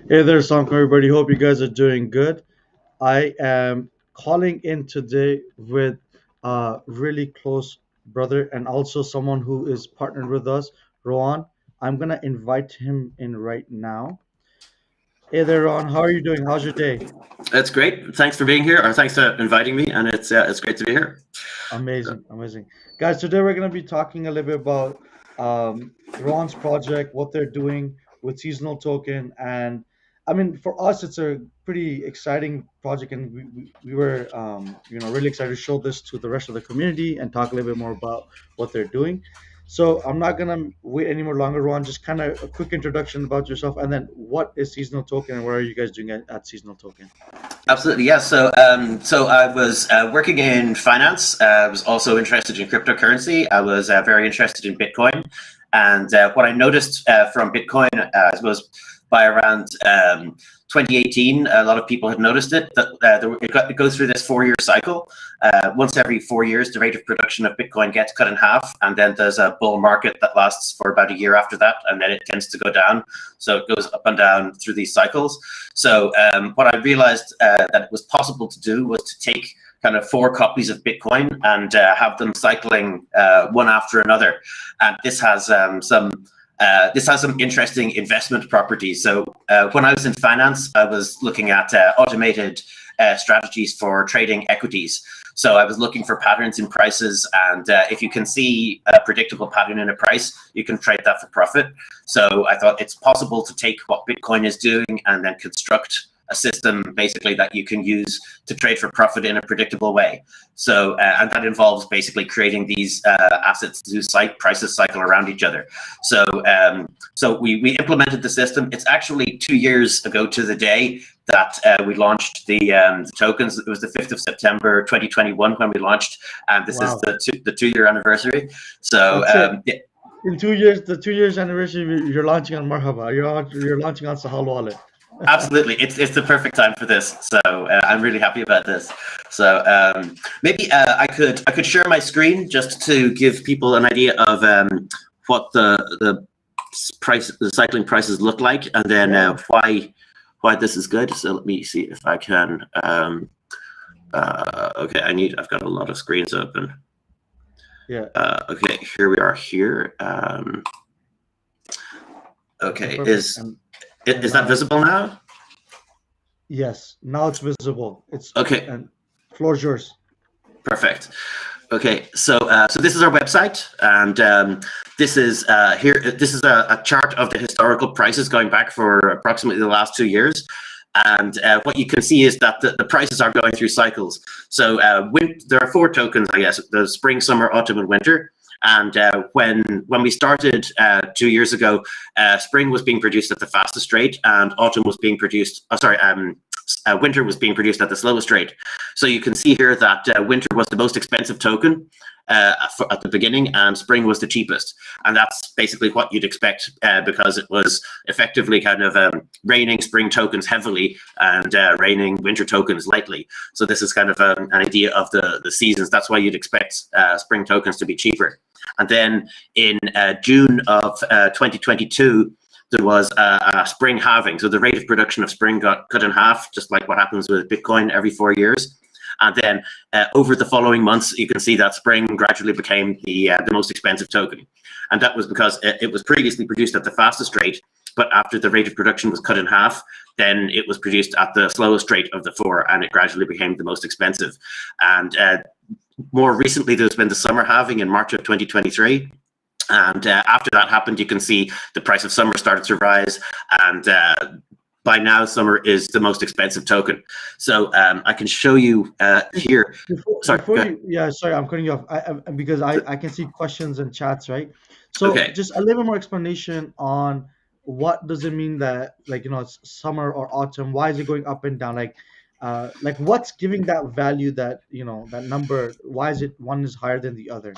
Hey there, Sanko, everybody. Hope you guys are doing good. I am calling in today with a really close brother and also someone who is partnered with us, Rohan. I'm gonna invite him in right now. Hey there, Rohan. How are you doing? How's your day? It's great. Thanks for being here, or thanks for inviting me, and it's great to be here. Amazing, amazing. Guys, today we're going to be talking a little bit about Ron's project, what they're doing with seasonal token. And I mean, for us, it's a pretty exciting project. And we were, really excited to show this to the rest of the community and talk a little bit more about what they're doing. So I'm not going to wait any more longer, Ron. Just kind of a quick introduction about yourself. And then what is seasonal token and what are you guys doing at seasonal token? Absolutely, yes. So I was working in finance. I was also interested in cryptocurrency. I was very interested in Bitcoin, and what I noticed from Bitcoin was by around 2018, a lot of people had noticed that it goes through this 4-year cycle. Once every 4 years, the rate of production of Bitcoin gets cut in half, and then there's a bull market that lasts for about a year after that, and then it tends to go down. So it goes up and down through these cycles. So what I realized that it was possible to do was to take kind of 4 copies of Bitcoin and have them cycling one after another. And this has some interesting investment properties. So when I was in finance, I was looking at automated strategies for trading equities. So I was looking for patterns in prices, and if you can see a predictable pattern in a price, you can trade that for profit. So I thought it's possible to take what Bitcoin is doing and then construct a system basically that you can use to trade for profit in a predictable way. So and that involves basically creating these assets whose prices cycle around each other. So we implemented the system. It's actually 2 years ago to the day that we launched the tokens. It was the 5th of September 2021 when we launched, and this is Wow. the 2-year anniversary. So That's it. yeah, In 2 years, the 2 years anniversary, you're launching on mrhb. You're launching on Sahal Wallet. absolutely, it's the perfect time for this. So I'm really happy about this. So maybe I could share my screen just to give people an idea of what the cycling prices look like, and then Yeah. why this is good. So let me see if I can. Okay, I've got a lot of screens open. Yeah. Okay, here we are here. Okay, Perfect. is that visible now? Yes, now it's visible. It's Okay, and floor's yours. perfect. Okay, so this is our website, and this is here. This is a chart of the historical prices going back for approximately the last 2 years. And what you can see is that the prices are going through cycles. So there are 4 tokens, I guess: the spring, summer, autumn, and winter. And when we started 2 years ago, spring was being produced at the fastest rate, and autumn was being produced. Winter was being produced at the slowest rate. So you can see here that winter was the most expensive token at the beginning, and spring was the cheapest. And that's basically what you'd expect because it was effectively kind of raining spring tokens heavily and raining winter tokens lightly. So this is kind of an idea of the seasons. That's why you'd expect spring tokens to be cheaper. And then in June of 2022, there was a spring halving. So the rate of production of spring got cut in half, just like what happens with Bitcoin every 4 years. And then over the following months, you can see that spring gradually became the most expensive token. And that was because it was previously produced at the fastest rate, but after the rate of production was cut in half, then it was produced at the slowest rate of the 4, and it gradually became the most expensive. And more recently, there's been the summer halving in March of 2023. And after that happened, you can see the price of summer started to rise, and by now, summer is the most expensive token. So I can show you here. Sorry, Before go ahead. you, yeah, sorry, I'm cutting you off. Because I can see questions and chats, right? So Okay. just a little more explanation on what does it mean that, like, it's summer or autumn? Why is it going up and down? Like what's giving that value, that that number? Why is it one is higher than the other?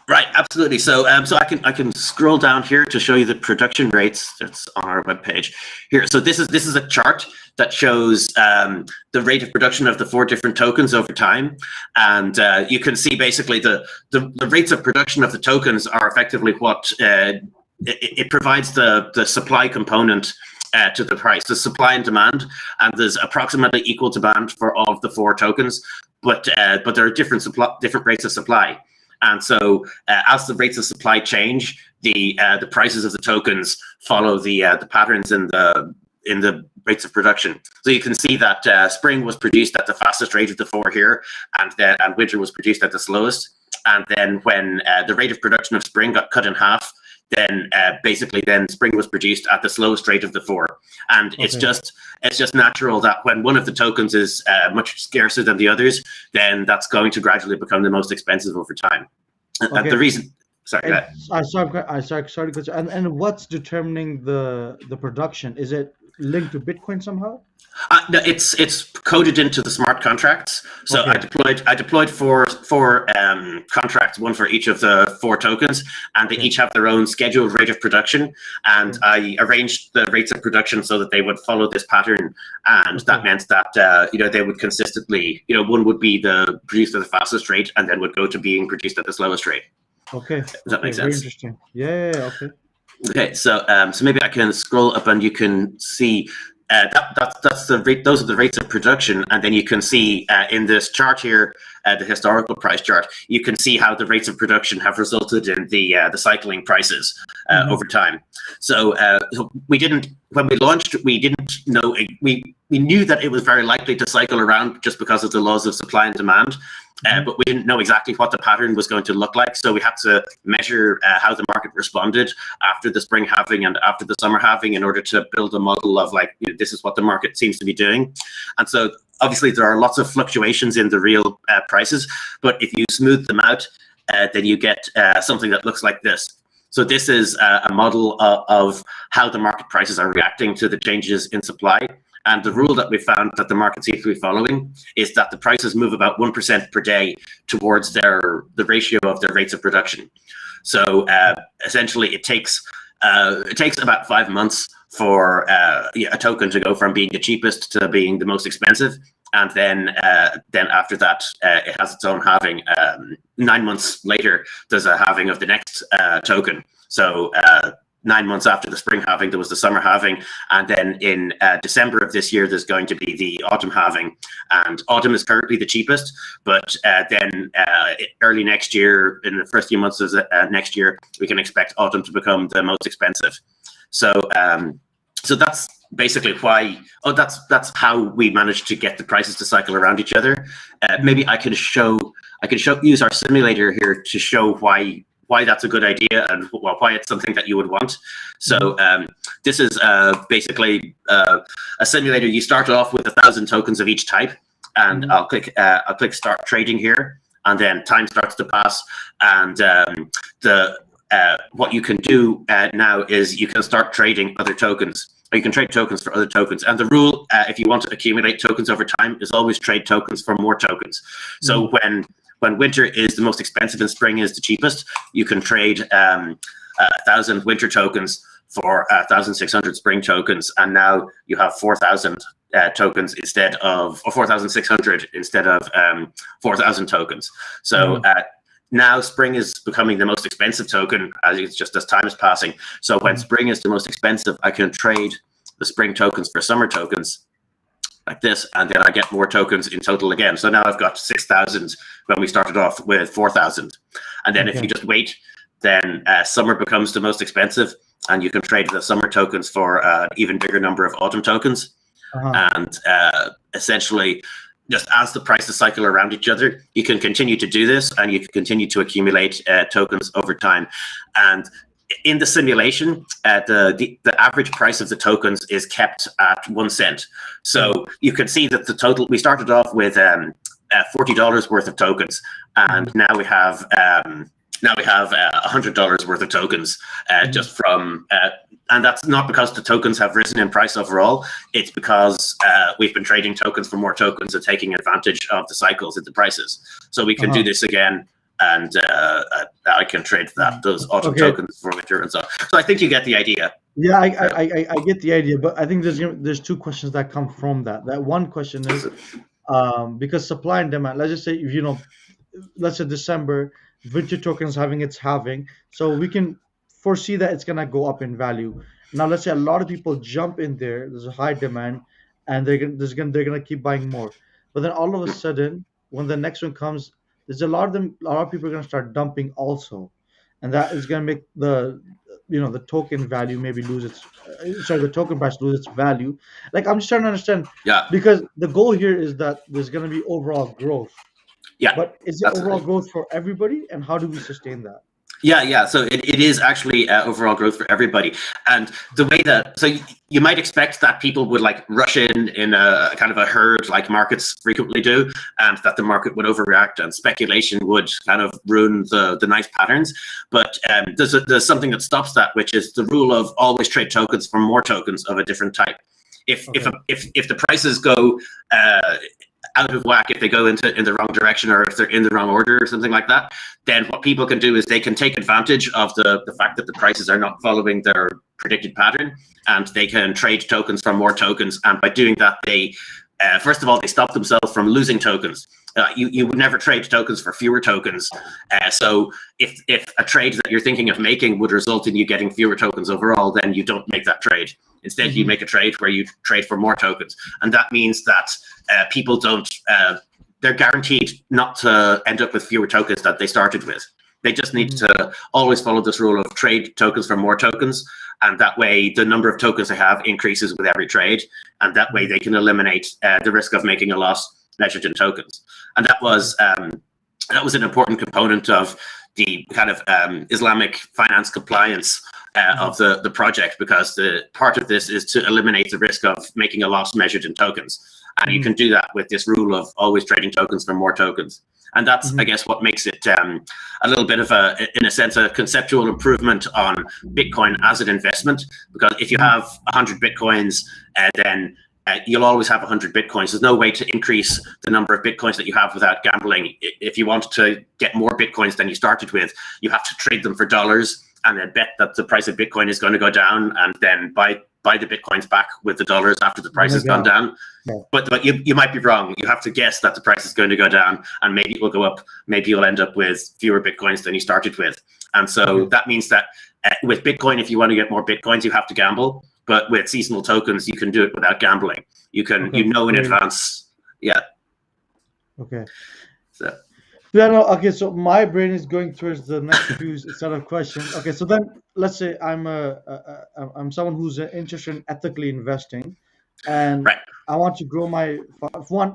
Right, absolutely. So, so I can scroll down here to show you the production rates that's on our webpage here. So this is a chart that shows the rate of production of the 4 different tokens over time, and you can see basically the rates of production of the tokens are effectively what it provides the supply component to the price. There's supply and demand, and there's approximately equal demand for all of the 4 tokens, but there are different rates of supply. And so, as the rates of supply change, the prices of the tokens follow the patterns in the rates of production. So you can see that spring was produced at the fastest rate of the 4 here, and winter was produced at the slowest. And then when the rate of production of spring got cut in half, then basically spring was produced at the slowest rate of the 4. And it's just natural that when one of the tokens is much scarcer than the others, then that's going to gradually become the most expensive over time. And the reason, sorry, and what's determining the production? Is it linked to Bitcoin somehow? No, it's coded into the smart contracts. So I deployed four contracts, one for each of the 4 tokens, and they each have their own scheduled rate of production. And I arranged the rates of production so that they would follow this pattern, and that meant that they would consistently, one would be produced at the fastest rate, and then would go to being produced at the slowest rate. Okay. Does that make sense? Very interesting. Yeah. Okay. Okay. So maybe I can scroll up and you can see. That's the rate. Those are the rates of production, and then you can see in this chart here, the historical price chart. You can see how the rates of production have resulted in the cycling prices over time. So we didn't, when we launched, we didn't know. We knew that it was very likely to cycle around just because of the laws of supply and demand. But we didn't know exactly what the pattern was going to look like. So we had to measure how the market responded after the spring halving and after the summer halving in order to build a model of this is what the market seems to be doing. And so obviously there are lots of fluctuations in the real prices, but if you smooth them out, then you get something that looks like this. So this is a model of how the market prices are reacting to the changes in supply. And the rule that we found that the market seems to be following is that the prices move about 1% per day towards the ratio of their rates of production. So essentially, it takes about 5 months for a token to go from being the cheapest to being the most expensive, and then after that, it has its own halving. 9 months later, there's a halving of the next token. So 9 months after the spring halving, there was the summer halving, and then in December of this year, there's going to be the autumn halving. And autumn is currently the cheapest, but then early next year, in the first few months of next year, we can expect autumn to become the most expensive. So that's basically why. That's how we managed to get the prices to cycle around each other. Maybe I could use our simulator here to show why that's a good idea and why it's something that you would want. So this is basically a simulator. You start off with 1,000 tokens of each type, and I'll click start trading here, and then time starts to pass, and what you can do now is you can start trading other tokens. Or you can trade tokens for other tokens. And the rule, if you want to accumulate tokens over time, is always trade tokens for more tokens. So when winter is the most expensive and spring is the cheapest, you can trade 1,000 winter tokens for 1,600 spring tokens, and now you have 4,000 tokens instead of, or 4,600 instead of 4,000 tokens. So now spring is becoming the most expensive token as time is passing. So when spring is the most expensive, I can trade the spring tokens for summer tokens like this, and then I get more tokens in total again. So now I've got 6,000 when we started off with 4,000. And then if you just wait, then summer becomes the most expensive, and you can trade the summer tokens for an even bigger number of autumn tokens. And essentially, just as the prices cycle around each other, you can continue to do this, and you can continue to accumulate tokens over time. And in the simulation, the average price of the tokens is kept at 1 cent. So you can see that the total, we started off with $40 worth of tokens, and now we have $100 worth of tokens just from, and that's not because the tokens have risen in price overall. It's because we've been trading tokens for more tokens and taking advantage of the cycles in the prices. So we can do this again, and I can trade those autumn tokens for winter and so on. So I think you get the idea. Yeah, I get the idea, but I think there's 2 questions that come from that. That one question is because supply and demand. Let's just say let's say December, winter tokens having its halving, so we can foresee that it's gonna go up in value. Now let's say a lot of people jump in there. There's a high demand, and they're gonna keep buying more. But then all of a sudden, when the next one comes, there's a lot of people are gonna start dumping also, and that is gonna make the token value maybe lose its sorry, the token price lose its value. Like, I'm just trying to understand, Yeah, because the goal here is that there's gonna be overall growth. yeah, But is it overall absolutely. growth for everybody, and how do we sustain that? Yeah, yeah. So it is actually overall growth for everybody. And the way that, so you might expect that people would like rush in a kind of a herd like markets frequently do, and that the market would overreact and speculation would kind of ruin the nice patterns. But there's something that stops that, which is the rule of always trade tokens for more tokens of a different type. Okay. If the prices go out of whack, if they go in the wrong direction, or if they're in the wrong order or something like that, then what people can do is they can take advantage of the fact that the prices are not following their predicted pattern, and they can trade tokens for more tokens. And by doing that, they first of all, they stop themselves from losing tokens. You would never trade tokens for fewer tokens. So if a trade that you're thinking of making would result in you getting fewer tokens overall, then you don't make that trade. Instead, you Hmm. make a trade where you trade for more tokens. And that means that people don't, they're guaranteed not to end up with fewer tokens that they started with. They just need Hmm. to always follow this rule of trade tokens for more tokens. And that way, the number of tokens they have increases with every trade. And that way, they can eliminate the risk of making a loss measured in tokens. And that was an important component of the kind of Islamic finance compliance Hmm. of the project, because the part of this is to eliminate the risk of making a loss measured in tokens. And you Hmm. can do that with this rule of always trading tokens for more tokens. And that's, I Hmm. guess, what makes it a little bit of in a sense, a conceptual improvement on Bitcoin as an investment. Because if you Hmm. have 100 Bitcoins, then you'll always have 100 Bitcoins. There's no way to increase the number of Bitcoins that you have without gambling. If you want to get more Bitcoins than you started with, you have to trade them for dollars and then bet that the price of Bitcoin is going to go down, and then buy the Bitcoins back with the dollars after the When price they has get gone out. down. Yeah. But you might be wrong. You have to guess that the price is going to go down, and maybe it will go up. Maybe you'll end up with fewer Bitcoins than you started with. And so Okay. that means that with Bitcoin, if you want to get more Bitcoins, you have to gamble. But with seasonal tokens, you can do it without gambling. You can, Okay. in Very. advance. Yeah. Okay. So Yeah. No. Okay. So my brain is going towards the next few set of questions. Okay. So then, let's say I'm someone who's interested in ethically investing, and right. I want to grow my one.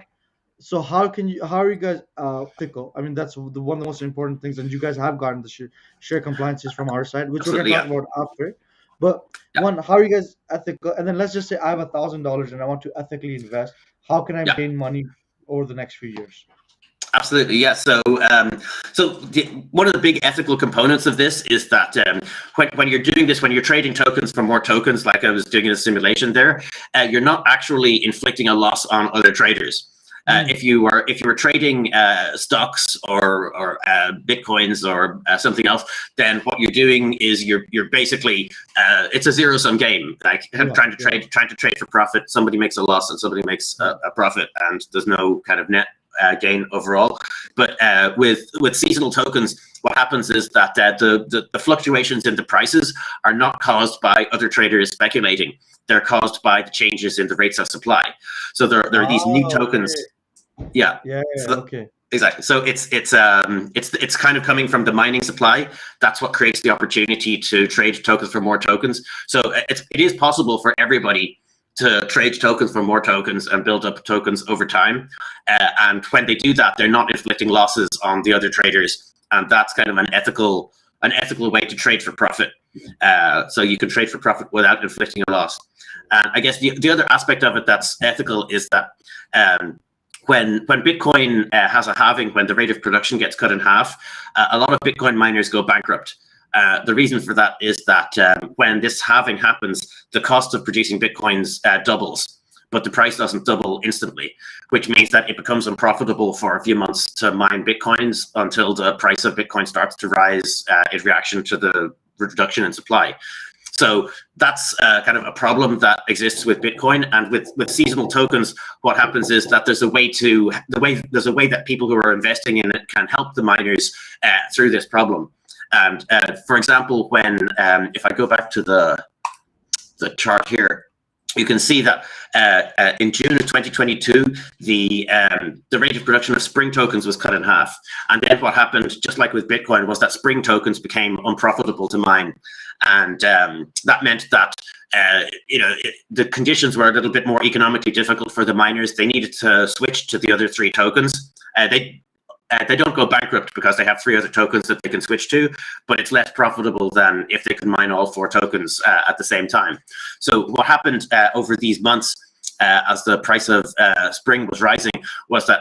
So how are you guys ethical? I mean, that's one of the most important things, and you guys have gotten the share compliances from our side, which we're going Absolutely. to talk Yeah. about after. But Yeah. one, how are you guys ethical? And then let's just say I have $1,000 and I want to ethically invest. How can I Yeah. gain money over the next few years? Absolutely, yeah. One of the big ethical components of this is that when you're doing this, when you're trading tokens for more tokens, like I was doing in a simulation there, you're not actually inflicting a loss on other traders. Mm, If you were trading stocks or bitcoins or something else, then what you're doing is you're basically it's a zero sum game. Like yeah, yeah. trying to trade for profit. Somebody makes a loss and somebody makes Mm, a profit, and there's no kind of net gain overall. But with seasonal tokens, what happens is that the fluctuations in the prices are not caused by other traders speculating. They're caused by the changes in the rates of supply. So there are these new oh, tokens. okay. Yeah. Yeah, yeah, So okay. exactly. So it's kind of coming from the mining supply. That's what creates the opportunity to trade tokens for more tokens. So it is possible for everybody to trade tokens for more tokens and build up tokens over time. And when they do that, they're not inflicting losses on the other traders. And that's kind of an ethical way to trade for profit. So you can trade for profit without inflicting a loss. And I guess the other aspect of it that's ethical is that um, when Bitcoin has a halving, when the rate of production gets cut in half, a lot of Bitcoin miners go bankrupt. The reason for that is that when this halving happens, the cost of producing Bitcoins doubles, but the price doesn't double instantly, which means that it becomes unprofitable for a few months to mine Bitcoins until the price of Bitcoin starts to rise in reaction to the reduction in supply. So that's kind of a problem that exists with Bitcoin, and with seasonal tokens. What happens is that there's a way that people who are investing in it can help the miners through this problem. And for example, when if I go back to the chart here, you can see that in June of 2022, the rate of production of Spring tokens was cut in half. And then what happened, just like with Bitcoin, was that Spring tokens became unprofitable to mine. And that meant that the conditions were a little bit more economically difficult for the miners. They needed to switch to the other three tokens. They don't go bankrupt because they have three other tokens that they can switch to, but it's less profitable than if they can mine all four tokens at the same time. So what happened over these months as the price of Spring was rising was that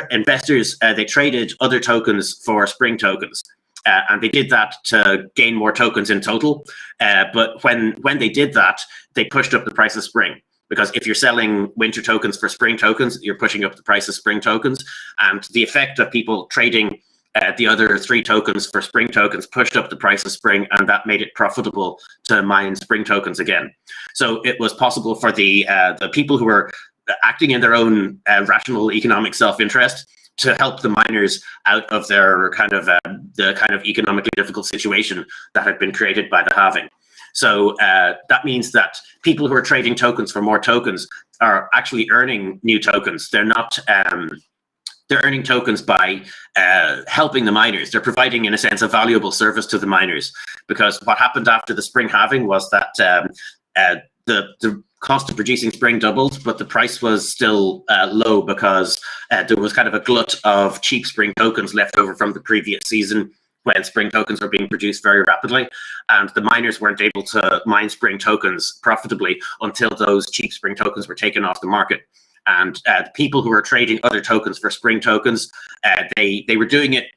investors, they traded other tokens for Spring tokens. And they did that to gain more tokens in total. But when they did that, they pushed up the price of Spring. Because if you're selling winter tokens for Spring tokens, you're pushing up the price of Spring tokens. And the effect of people trading the other three tokens for Spring tokens pushed up the price of Spring, and that made it profitable to mine Spring tokens again. So it was possible for the people who were acting in their own rational economic self-interest to help the miners out of their the economically difficult situation that had been created by the halving. So that means that people who are trading tokens for more tokens are actually earning new tokens. They're not, they're earning tokens by helping the miners. They're providing, in a sense, a valuable service to the miners. Because what happened after the Spring halving was that the cost of producing Spring doubled, but the price was still low because there was kind of a glut of cheap Spring tokens left over from the previous season, when Spring tokens were being produced very rapidly, and the miners weren't able to mine Spring tokens profitably until those cheap Spring tokens were taken off the market. And the people who were trading other tokens for Spring tokens, they were doing it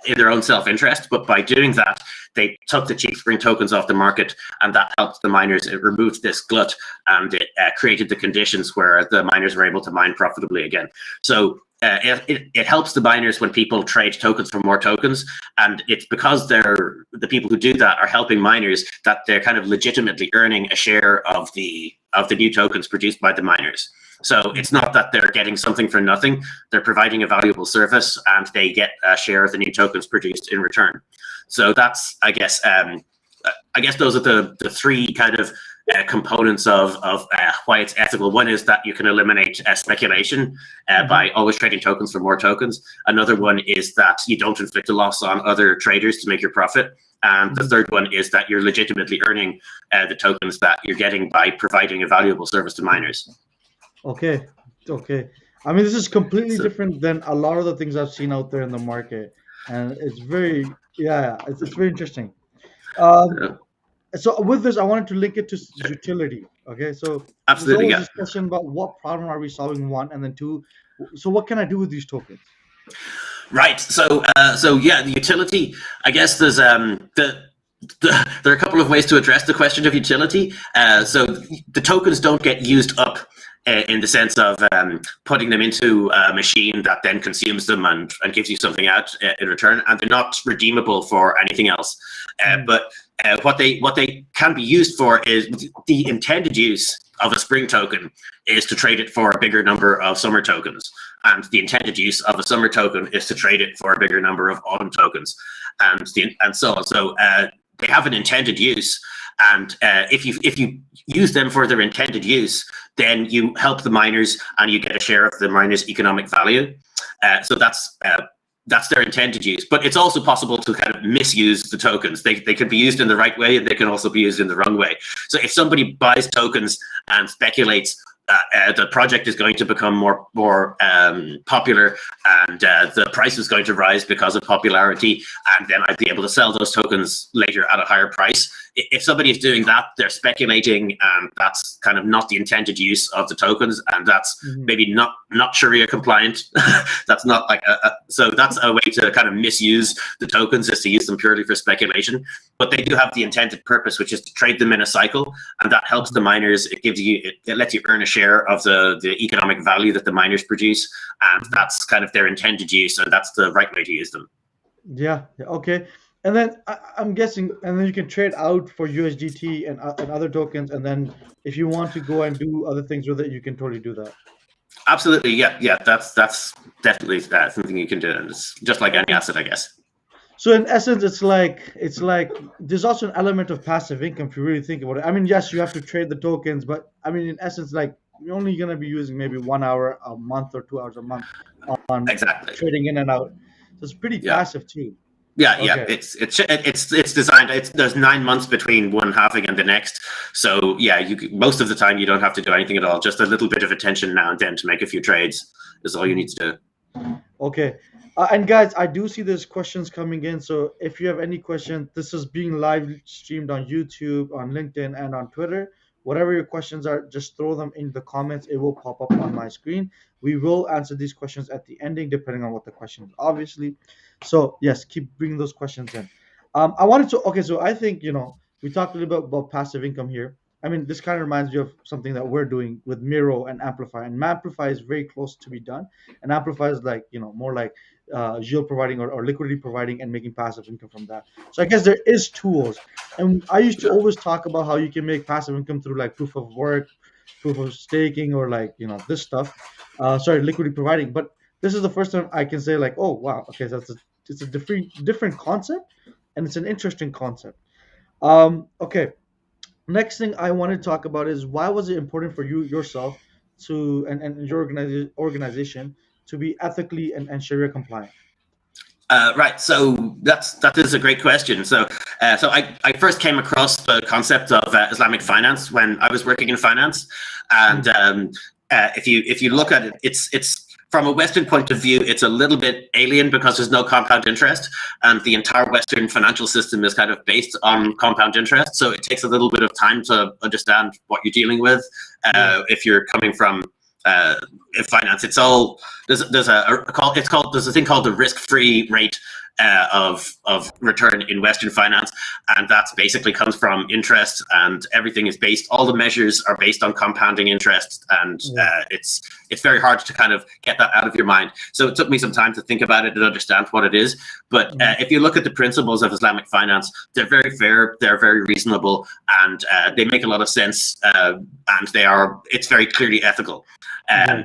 in their own self-interest, but by doing that, they took the cheap Spring tokens off the market, and that helped the miners. It removed this glut, and it created the conditions where the miners were able to mine profitably again. So it helps the miners when people trade tokens for more tokens, and it's because the people who do that are helping miners that they're kind of legitimately earning a share of the new tokens produced by the miners. So it's not that they're getting something for nothing. They're providing a valuable service, and they get a share of the new tokens produced in return. So that's, I guess those are the three kind of components of why it's ethical. One is that you can eliminate speculation by always trading tokens for more tokens. Another one is that you don't inflict a loss on other traders to make your profit. And the third one is that you're legitimately earning the tokens that you're getting by providing a valuable service to miners. Okay. I mean, this is completely different than a lot of the things I've seen out there in the market, and it's very, it's very interesting. So with this, I wanted to link it to utility. Okay, so Absolutely, there's always discussion about what problem are we solving, one, and then two. So what can I do with these tokens? Right. So the utility. I guess there's there are a couple of ways to address the question of utility. So the tokens don't get used up in the sense of putting them into a machine that then consumes them and gives you something out in return, and they're not redeemable for anything else. But what they can be used for is the intended use of a Spring token is to trade it for a bigger number of summer tokens, and the intended use of a summer token is to trade it for a bigger number of autumn tokens, and so on. So they have an intended use, and if you use them for their intended use, then you help the miners and you get a share of the miners' economic value. So that's their intended use. But it's also possible to kind of misuse the tokens. They can be used in the right way, and they can also be used in the wrong way. So if somebody buys tokens and speculates the project is going to become more popular, and the price is going to rise because of popularity, and then I'd be able to sell those tokens later at a higher price. If somebody is doing that, they're speculating, and that's kind of not the intended use of the tokens, and that's maybe not Sharia compliant. That's not like so that's a way to kind of misuse the tokens, is to use them purely for speculation. But they do have the intended purpose, which is to trade them in a cycle, and that helps the miners. It lets you earn a share of the economic value that the miners produce, and that's kind of their intended use, and that's the right way to use them. Yeah. Okay. And then I'm guessing, and then you can trade out for USDT and other tokens, and then if you want to go and do other things with it, you can totally do that. Absolutely, yeah. That's definitely something you can do, and it's just like any asset, I guess. So in essence, it's like there's also an element of passive income if you really think about it. I mean, yes, you have to trade the tokens, but I mean, in essence, like you're only gonna be using maybe 1 hour a month or 2 hours a month on Exactly. trading in and out. So it's pretty Yeah. passive too. Yeah. Okay. It's designed. There's 9 months between one halving and the next. So yeah, most of the time you don't have to do anything at all. Just a little bit of attention now and then to make a few trades is all you need Mhm. to do. Okay. And guys, I do see there's questions coming in. So if you have any questions, this is being live streamed on YouTube, on LinkedIn, and on Twitter. Whatever your questions are, just throw them in the comments. It will pop up on my screen. We will answer these questions at the ending, depending on what the question is, obviously. So yes, keep bringing those questions in. I wanted to. Okay, so I think we talked a little bit about passive income here. I mean, this kind of reminds me of something that we're doing with Miro and Amplify. And Amplify is very close to be done, and Amplify is like more like yield providing or liquidity providing and making passive income from that. So I guess there is tools, and I used to Yeah. always talk about how you can make passive income through like proof of work, proof of staking, or like this stuff. Sorry, liquidity providing. But this is the first time I can say like, oh wow, okay, so it's a different concept, and it's an interesting concept. Okay, next thing I want to talk about is why was it important for you yourself to and your organization to be ethically and Sharia compliant? Right. So that is a great question. So I first came across the concept of Islamic finance when I was working in finance, and Mm, if you look at it, it's from a Western point of view, it's a little bit alien because there's no compound interest, and the entire Western financial system is kind of based on compound interest. So it takes a little bit of time to understand what you're dealing with. yeah. If you're coming from uh, finance, it's all there's a thing called the risk-free rate of return in Western finance, and that basically comes from interest, and everything is based. All the measures are based on compounding interest, and Yeah. it's very hard to kind of get that out of your mind. So it took me some time to think about it and understand what it is. But Mhm. if you look at the principles of Islamic finance, they're very fair, they're very reasonable, and they make a lot of sense, and it's very clearly ethical. Yeah.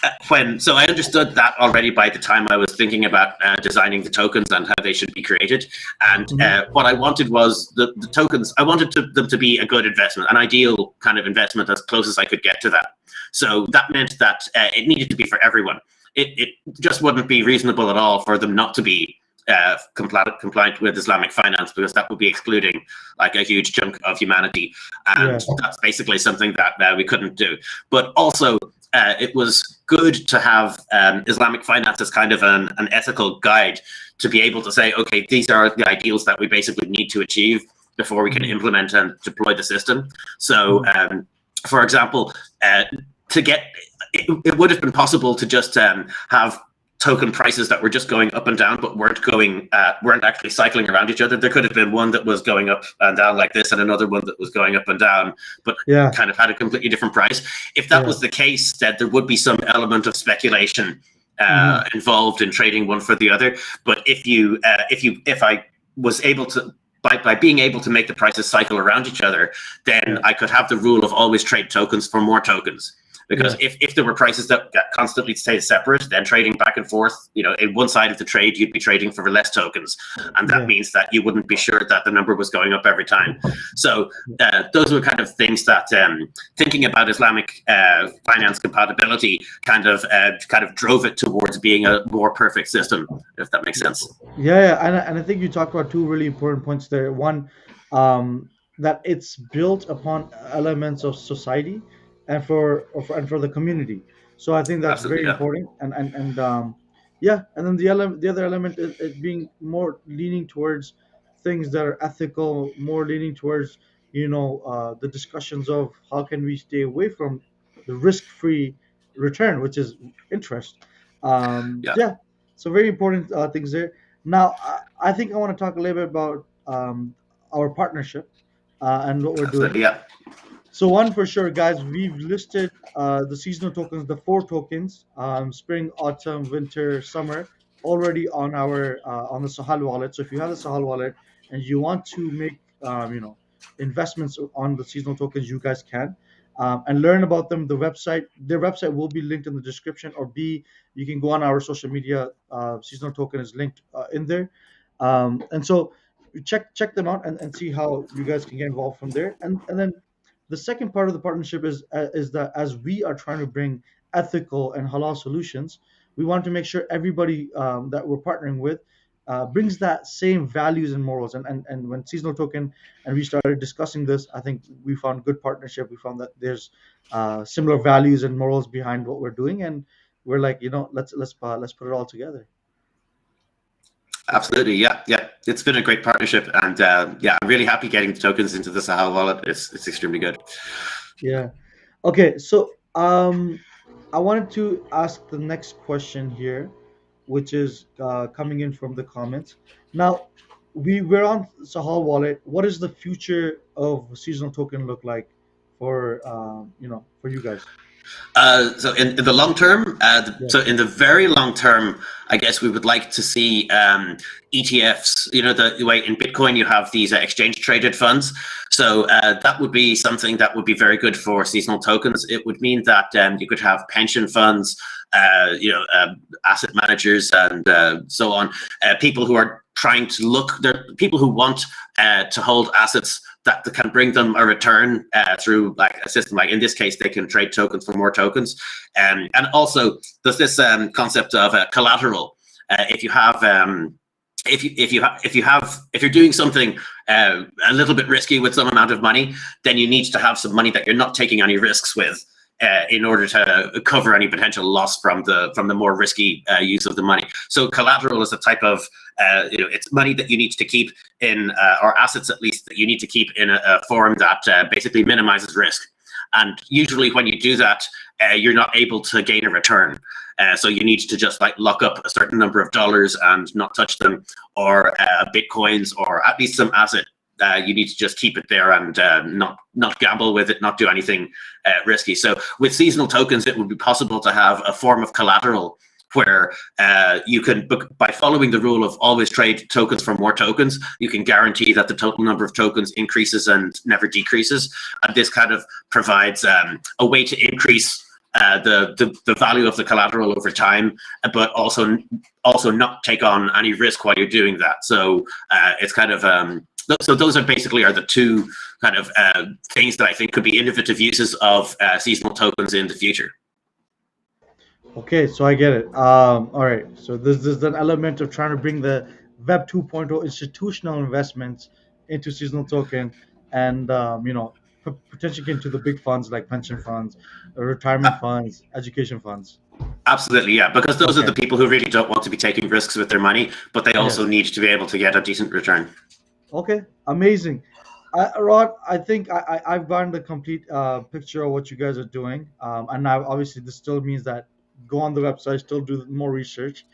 Uh, so I understood that already by the time I was thinking about designing the tokens and how they should be created. And Mhm. what I wanted was the tokens. I wanted them to be a good investment, an ideal kind of investment, as close as I could get to that. So that meant that it needed to be for everyone. It just wouldn't be reasonable at all for them not to be compliant with Islamic finance, because that would be excluding like a huge chunk of humanity, Yeah. and that's basically something that we couldn't do. But also, it was good to have Islamic finance as kind of an ethical guide to be able to say, okay, these are the ideals that we basically need to achieve before we can Mhm. implement and deploy the system. So, Mhm. for example, to get it would have been possible to just have token prices that were just going up and down, but weren't actually cycling around each other. There could have been one that was going up and down like this, and another one that was going up and down, but Yeah. kind of had a completely different price. If that Yeah. was the case, then there would be some element of speculation Mhm. involved in trading one for the other. But if I was able to, by being able to make the prices cycle around each other, then Yeah. I could have the rule of always trade tokens for more tokens. Because Yeah. if there were prices that constantly stayed separate, then trading back and forth, in one side of the trade, you'd be trading for less tokens. And that Yeah. means that you wouldn't be sure that the number was going up every time. So those were kind of things that thinking about Islamic finance compatibility kind of drove it towards being a more perfect system, if that makes sense. Yeah, yeah, and I think you talked about two really important points there. One, that it's built upon elements of society, and for the community. So I think that's Absolutely, very yeah. important. And yeah, and then the other element is it being more leaning towards things that are ethical, more leaning towards the discussions of how can we stay away from the risk-free return, which is interest. Yeah, Yeah, so very important things there. Now, I think I want to talk a little bit about our partnership and what we're doing. absolutely, yeah. So one for sure, guys, we've listed the seasonal tokens, the four tokens, spring, autumn, winter, summer, already on our on the Sahal wallet. So if you have the Sahal wallet and you want to make investments on the seasonal tokens, you guys can. and learn about them. Their website will be linked in the description, or B, you can go on our social media. Seasonal Token is linked in there, and so you check them out and see how you guys can get involved from there. And then the second part of the partnership is that as we are trying to bring ethical and halal solutions, we want to make sure everybody that we're partnering with brings that same values and morals. And when Seasonal Token and we started discussing this, I think we found good partnership. We found that there's similar values and morals behind what we're doing, and we're like, let's put it all together. Absolutely, yeah, yeah. It's been a great partnership, and yeah, I'm really happy getting the tokens into the Sahel wallet. It's extremely good. Yeah. Okay. So I wanted to ask the next question here, which is coming in from the comments. Now, we're on Sahal Wallet. What does the future of Seasonal Token look like for for you guys? So in the long term, Yeah. so in the very long term, I guess we would like to see ETFs. You know, the way in Bitcoin you have these exchange traded funds. So that would be something that would be very good for seasonal tokens. It would mean that you could have pension funds, asset managers, and so on. People who are trying to look, there people who want to hold assets that can bring them a return through like a system. Like in this case, they can trade tokens for more tokens, and also there's this concept of collateral. If you have if you're doing something a little bit risky with some amount of money, then you need to have some money that you're not taking any risks with. In order to cover any potential loss from the more risky use of the money. So collateral is a type of it's money that you need to keep in, or assets at least that you need to keep in a form that basically minimizes risk. And usually when you do that, you're not able to gain a return. So you need to just like lock up a certain number of dollars and not touch them, or bitcoins, or at least some asset. You need to just keep it there and not gamble with it, not do anything risky. So with seasonal tokens, it would be possible to have a form of collateral where you can, by following the rule of always trade tokens for more tokens, you can guarantee that the total number of tokens increases and never decreases. And this kind of provides a way to increase the value of the collateral over time, but also not take on any risk while you're doing that. So it's kind of so those are basically the two kind of things that I think could be innovative uses of seasonal tokens in the future. Okay, so I get it. All right. So there's an element of trying to bring the Web 2.0 institutional investments into Seasonal Token, and potentially get into the big funds like pension funds, retirement funds, education funds. Absolutely, yeah, because those are Okay. the people who really don't want to be taking risks with their money, but they also Yes. need to be able to get a decent return. Okay. Amazing. Rod, I think I've gotten the complete picture of what you guys are doing, and now obviously this still means that go on the website, still do more research,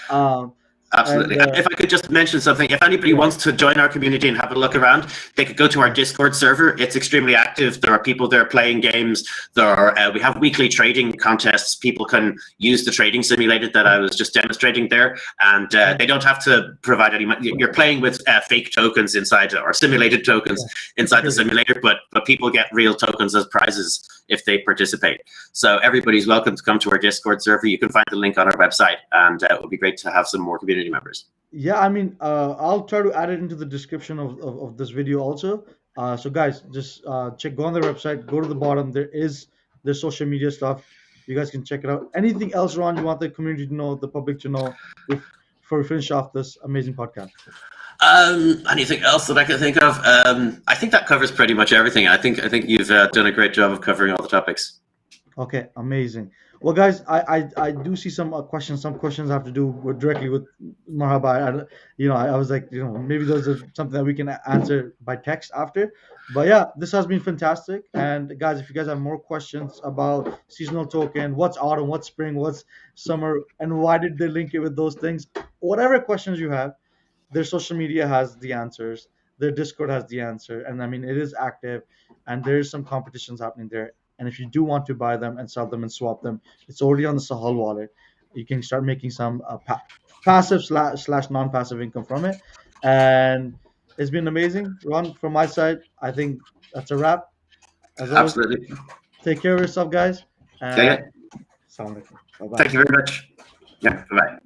um, and Absolutely. And if I could just mention something, if anybody yeah, wants to join our community and have a look around, they could go to our yeah, Discord server. It's extremely active. There are people there playing games. We have weekly trading contests. People can use the trading simulator that I was just demonstrating there, and yeah, they don't have to provide any money. You're playing with fake tokens inside, or simulated tokens yeah. That's inside the crazy. simulator, but people get real tokens as prizes if they participate. So everybody's welcome to come to our Discord server. You can find the link on our website, and it would be great to have some more community members. Yeah, I mean, I'll try to add it into the description of this video also. So guys, just go on their website, go to the bottom. There's social media stuff. You guys can check it out. Anything else, Ron, you want the community to know, the public to know, before we finish off this amazing podcast? Anything else that I can think of? I think that covers pretty much everything. I think you've done a great job of covering all the topics. Okay, amazing. Well, guys, I do see some questions. Some questions have to do directly with mrhb. I was like, maybe those are something that we can answer by text after. But yeah, this has been fantastic. And guys, if you guys have more questions about seasonal token, what's autumn, what's spring, what's summer, and why did they link it with those things, whatever questions you have, their social media has the answers, their Discord has the answer, and I mean it is active, and there's some competitions happening there. And if you do want to buy them and sell them and swap them, it's already on the Sahal wallet. You can start making some passive slash non-passive income from it, and it's been amazing. Ron, from my side, I think that's a wrap. As always, Absolutely. Take care of yourself, guys. Okay. Assalamu alaikum. Bye bye. Thank you very much. Yeah. Bye bye.